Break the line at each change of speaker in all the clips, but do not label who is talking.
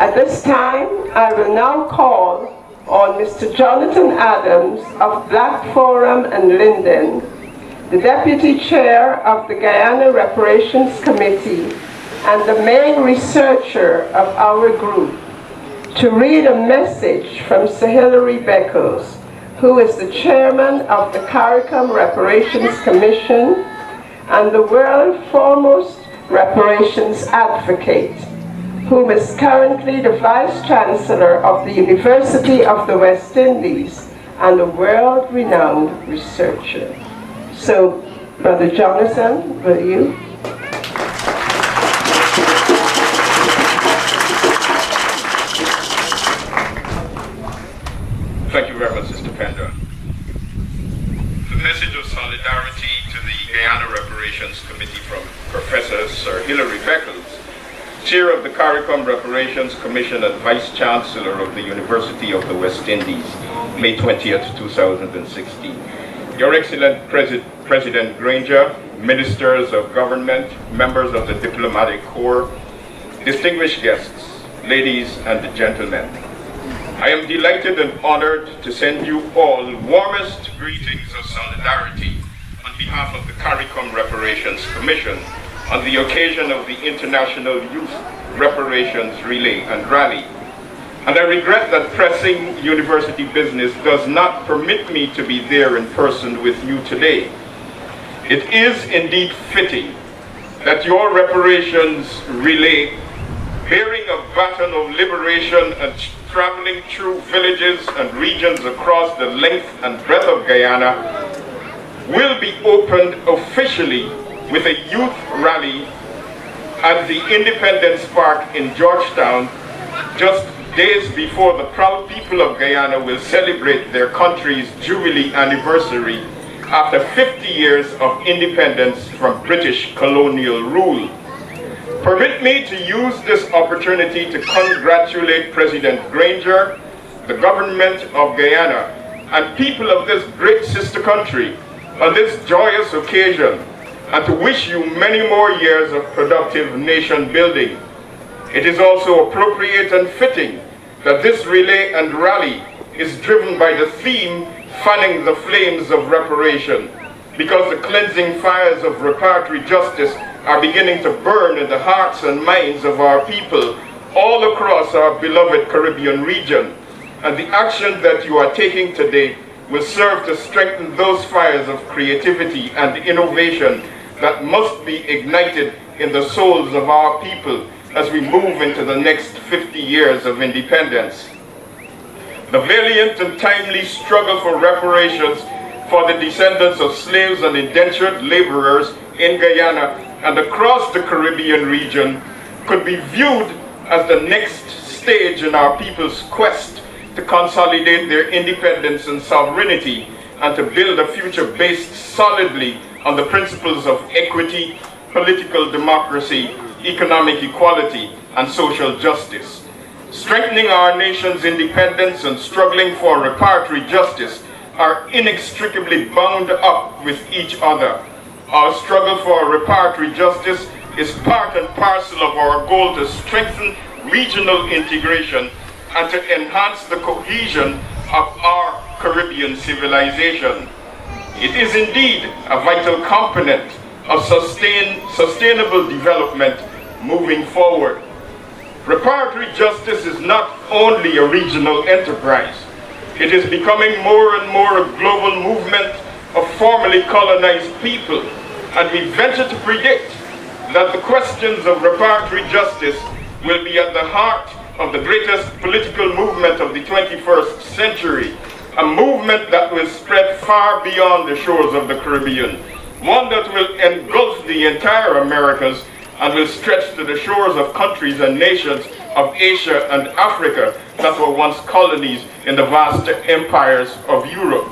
At this time, I will now call on Mr. Jonathan Adams of Black Forum and Linden, the Deputy Chair of the Guyana Reparations Committee and the main researcher of our group, to read a message from Sir Hilary Beckles, who is the Chairman of the Caricom Reparations Commission and the world's foremost reparations advocate, whom is currently the Vice Chancellor of the University of the West Indies and a world-renowned researcher. So, Brother Jonathan, will you?
Thank you very much, Sister Penda. The message of solidarity to the Guyana Reparations Committee from Professor Sir Hilary Beckles, Chair of the Caricom Reparations Commission and Vice Chancellor of the University of the West Indies, May 20th, 2016. Your Excellent President Granger, Ministers of Government, members of the Diplomatic Corps, distinguished guests, ladies and gentlemen, I am delighted and honored to send you all warmest greetings of solidarity on behalf of the Caricom Reparations Commission on the occasion of the International Youth Reparations Relay and Rally. And I regret that pressing university business does not permit me to be there in person with you today. It is indeed fitting that your reparations relay, bearing a baton of liberation and traveling through villages and regions across the length and breadth of Guyana, will be opened officially with a youth rally at the Independence Park in Georgetown, just days before the proud people of Guyana will celebrate their country's Jubilee anniversary after 50 years of independence from British colonial rule. Permit me to use this opportunity to congratulate President Granger, the government of Guyana, and people of this great sister country on this joyous occasion, and to wish you many more years of productive nation building. It is also appropriate and fitting that this relay and rally is driven by the theme fanning the flames of reparation, because the cleansing fires of reparatory justice are beginning to burn in the hearts and minds of our people all across our beloved Caribbean region. And the action that you are taking today will serve to strengthen those fires of creativity and innovation that must be ignited in the souls of our people as we move into the next 50 years of independence. The valiant and timely struggle for reparations for the descendants of slaves and indentured laborers in Guyana and across the Caribbean region could be viewed as the next stage in our people's quest to consolidate their independence and sovereignty and to build a future based solidly on the principles of equity, political democracy, economic equality, and social justice. Strengthening our nation's independence and struggling for reparatory justice are inextricably bound up with each other. Our struggle for reparatory justice is part and parcel of our goal to strengthen regional integration and to enhance the cohesion of our Caribbean civilization. It is indeed a vital component of sustainable development moving forward. Reparatory justice is not only a regional enterprise. It is becoming more and more a global movement of formerly colonized people, and we venture to predict that the questions of reparatory justice will be at the heart of the greatest political movement of the 21st century, a movement that will spread far beyond the shores of the Caribbean, one that will engulf the entire Americas and will stretch to the shores of countries and nations of Asia and Africa that were once colonies in the vast empires of Europe.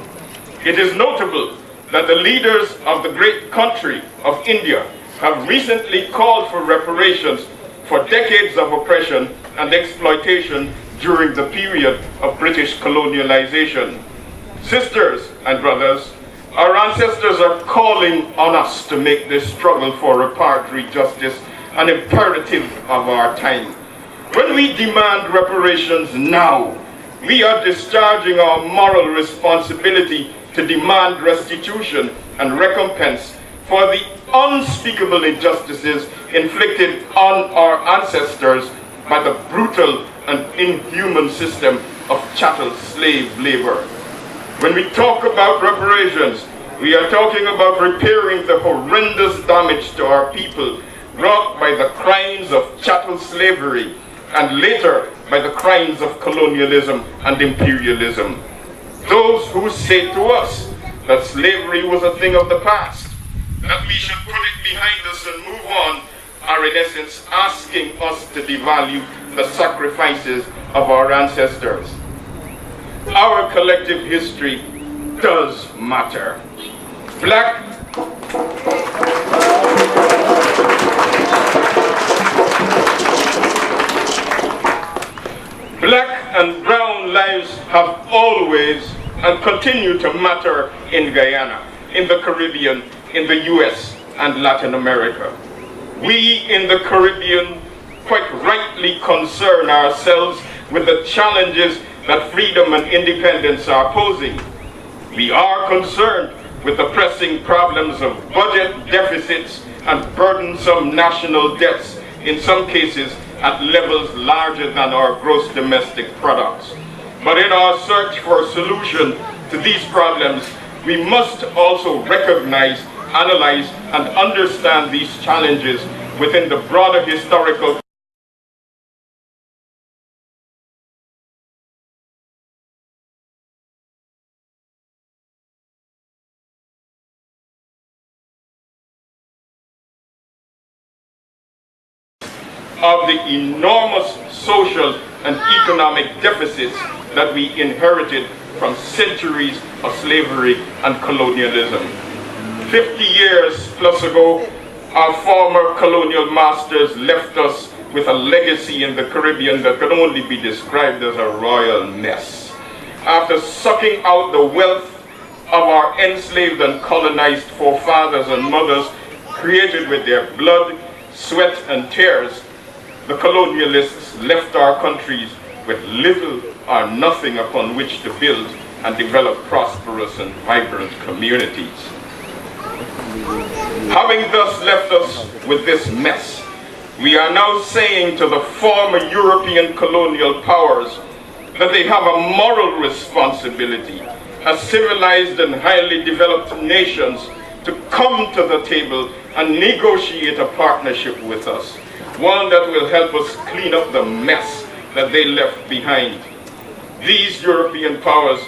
It is notable that the leaders of the great country of India have recently called for reparations for decades of oppression and exploitation during the period of British colonialization. Sisters and brothers, our ancestors are calling on us to make this struggle for reparatory justice an imperative of our time. When we we demand reparations now, we are discharging our moral responsibility to demand restitution and recompense for the unspeakable injustices inflicted on our ancestors by the brutal and inhuman system of chattel slave labor. When we talk about reparations, we are talking about repairing the horrendous damage to our people wrought by the crimes of chattel slavery and later by the crimes of colonialism and imperialism. Those who say to us that slavery was a thing of the past, that we should put it behind us and move on, are in essence asking us to devalue the sacrifices of our ancestors. Our collective history does matter. Black and brown lives have always and continue to matter in Guyana, in the Caribbean, in the US, and Latin America. We in the Caribbean quite rightly concern ourselves with the challenges that freedom and independence are posing. We are concerned with the pressing problems of budget deficits and burdensome national debts, in some cases at levels larger than our gross domestic products. But in our search for a solution to these problems, we must also recognize, analyze, and understand these challenges within the broader historical of the enormous social and economic deficits that we inherited from centuries of slavery and colonialism. 50 years plus ago, our former colonial masters left us with a legacy in the Caribbean that could only be described as a royal mess. After sucking out the wealth of our enslaved and colonized forefathers and mothers, created with their blood, sweat, and tears, the colonialists left our countries with little or nothing upon which to build and develop prosperous and vibrant communities. Having thus left us with this mess, we are now saying to the former European colonial powers that they have a moral responsibility as civilized and highly developed nations to come to the table and negotiate a partnership with us, one that will help us clean up the mess that they left behind. These European powers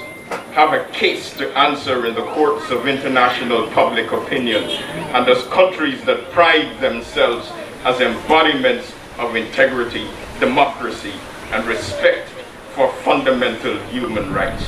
have a case to answer in the courts of international public opinion, and as countries that pride themselves as embodiments of integrity, democracy, and respect for fundamental human rights.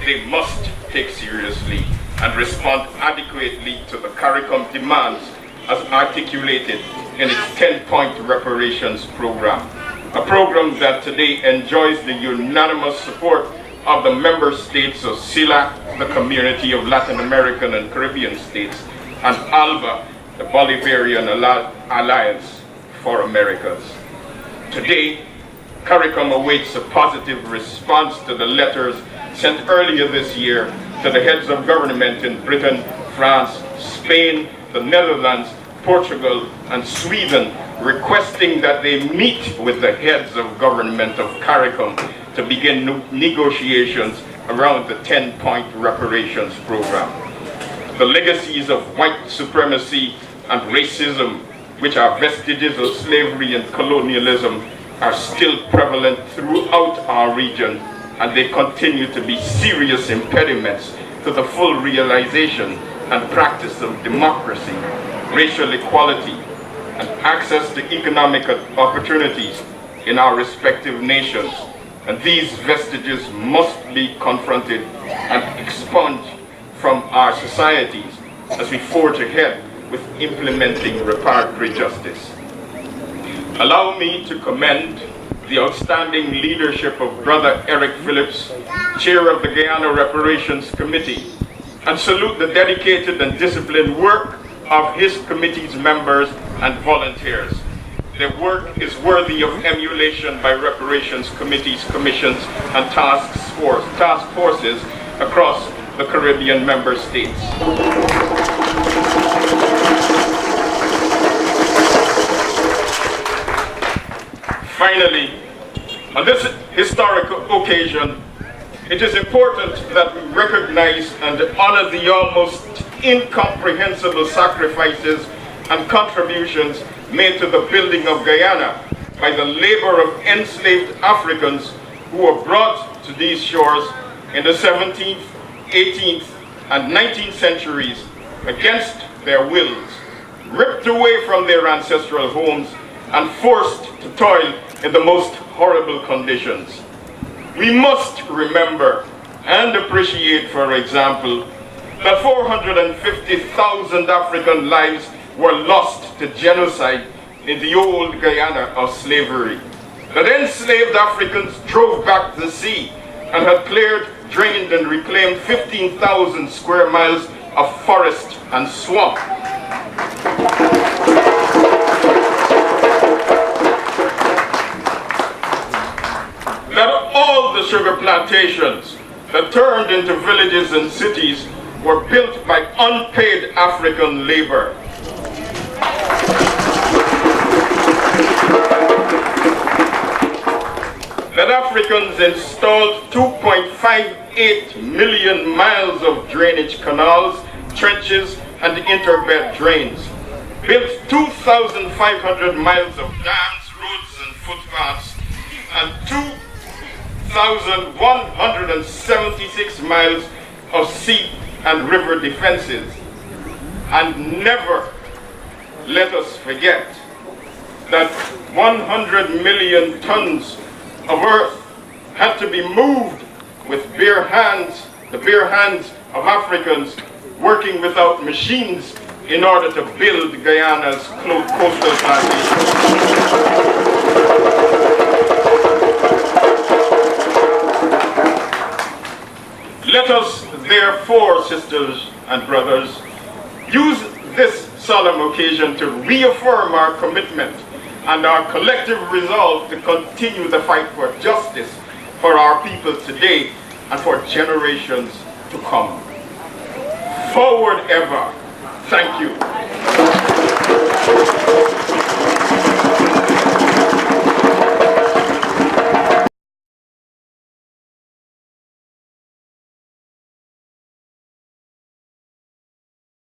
They must take seriously and respond adequately to the Caricom demands as articulated in its 10-point reparations program, a program that today enjoys the unanimous support of the member states of CELAC, the Community of Latin American and Caribbean States, and ALBA, the Bolivarian Alliance for Americas. Today, Caricom awaits a positive response to the letters sent earlier this year to the heads of government in Britain, France, Spain, the Netherlands, Portugal, and Sweden, requesting that they meet with the heads of government of Caricom to begin negotiations around the 10-point reparations program. The legacies of white supremacy and racism, which are vestiges of slavery and colonialism, are still prevalent throughout our region, and they continue to be serious impediments to the full realization and practice of democracy, racial equality, and access to economic opportunities in our respective nations. And these vestiges must be confronted and expunged from our societies as we forge ahead with implementing reparatory justice. Allow me to commend the outstanding leadership of Brother Eric Phillips, Chair of the Guyana Reparations Committee, and salute the dedicated and disciplined work of his committee's members and volunteers. their work is worthy of emulation by reparations committees, commissions, and task forces across the Caribbean member states. Finally, on this historic occasion, it is important that we recognize and honor the almost incomprehensible sacrifices and contributions made to the building of Guyana by the labor of enslaved Africans who were brought to these shores in the 17th, 18th, and 19th centuries against their wills, ripped away from their ancestral homes and forced to toil in the most horrible conditions. We must remember and appreciate, for example, that 450,000 African lives were lost to genocide in the old Guyana of slavery. That enslaved Africans drove back the sea and had cleared, drained, and reclaimed 15,000 square miles of forest and swamp. That all the sugar plantations that turned into villages and cities were built by unpaid African labor. That Africans installed 2.58 million miles of drainage canals, trenches, and interbed drains, built 2,500 miles of dams, roads, and footpaths, and 2,176 miles of sea and river defenses. And never let us forget that 100 million tons of earth had to be moved with bare hands, the bare hands of Africans working without machines in order to build Guyana's coastal plantations. Let us therefore, sisters and brothers, use this solemn occasion to reaffirm our commitment and our collective resolve to continue the fight for justice for our people today and for generations to come. Forward ever. Thank you.